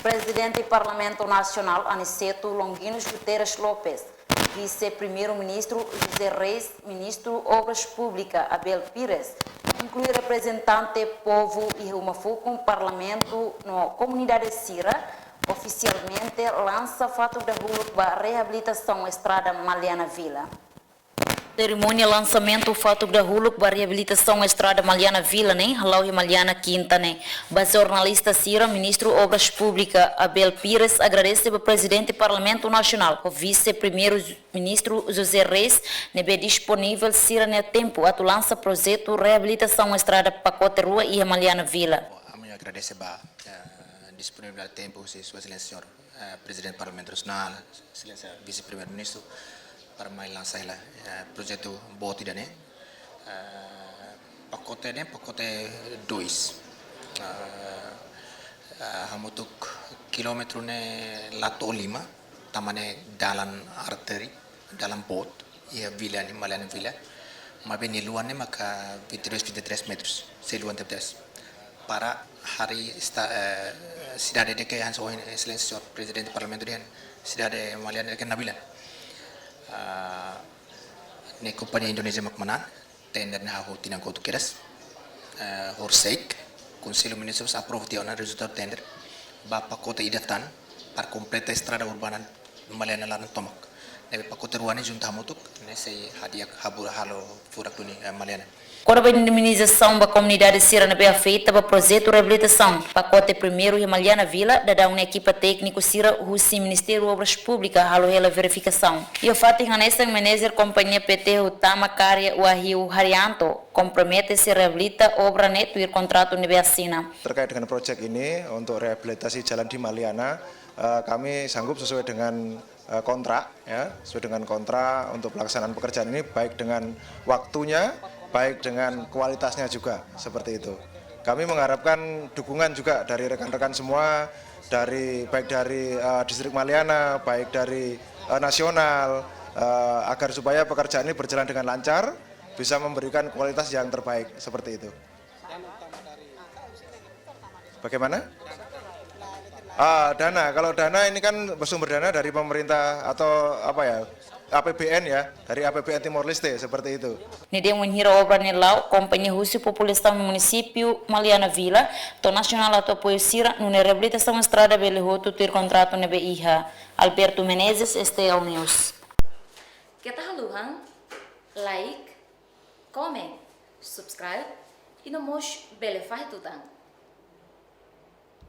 Presidente do Parlamento Nacional, Aniceto Longuinos Guterres Lopes, Vice-Primeiro-Ministro José Reis, Ministro Obras Públicas Abel Pires, inclui representante povo e Rumafuco, Parlamento na comunidade Sira, oficialmente lança fato da rua para reabilitação Estrada Maliana Vila. Cerimônia lançamento fato da Huluk para reabilitação Estrada Maliana Vila, né? Halau Maliana Quinta, né? Base jornalista Sira, Ministro Obras Públicas Abel Pires agradece ao Presidente do Parlamento Nacional, o Vice-Primeiro-Ministro José Reis, nebe disponível Sira no tempo a lança projeto reabilitação Estrada Pacote Rua e Maliana Vila. Eu agradeço a disponibilidade de tempo, Sua Excelência, Senhor Presidente do Parlamento Nacional, Excelência Vice-Primeiro-Ministro, para mais lançar o projeto BOT né pacote 2 hamutuk kilometro ne lato 5 tamane dalan arteri dalam bot ia vila ni Maliana Vila mabeni luan maka 23 metros seluan tebes para hari cidade de que Hans Excelência Presidente do Parlamento dia cidade Maliana de Nabila ne Companhia Indonesia Makmanan tender na ho tinang ko tukiras horsek Conselho Municipal aprove tiona resultado tender ba pacote idatan para completa estrada urbana Maliana Laran Tomak ne pacote ruani junta mutuk ne sei hadiak habura halo furak duni Maliana. Corba de indemnização da comunidade Sira na feita para o projeto de reabilitação. Pacote primeiro e Maliana Vila, da uma equipa técnica Sira, o Ministério de Obras Públicas, halo ela verificação. E o fato é que nessa manager companhia PT, o Tama Karya, o Ahiu Haryanto, compromete se reabilita obra neto e contrato nebe assina. Terkait dengan proyek ini untuk rehabilitasi jalan di Maliana, kami sanggup sesuai dengan kontrak, ya, sesuai dengan kontrak untuk pelaksanaan pekerjaan ini baik dengan waktunya, baik dengan kualitasnya juga seperti itu. Kami mengharapkan dukungan juga dari rekan-rekan semua, baik dari distrik Maliana, baik dari nasional, agar supaya pekerjaan ini berjalan dengan lancar, bisa memberikan kualitas yang terbaik seperti itu. Bagaimana? Dana, kalau dana ini kan bersumber dana dari pemerintah atau apa ya? APBN ya, dari APBN Timor Leste seperti itu. Nede menghira obra nelau, Companhia Russo População no município Maliana Vila, to nacional atau apoio Sira, no reabilitação estrada bele hoto ter contrato nebe iha. Alberto Menezes, STL News. Kita haluhan, like, comment, subscribe e no mos bele faz tutang.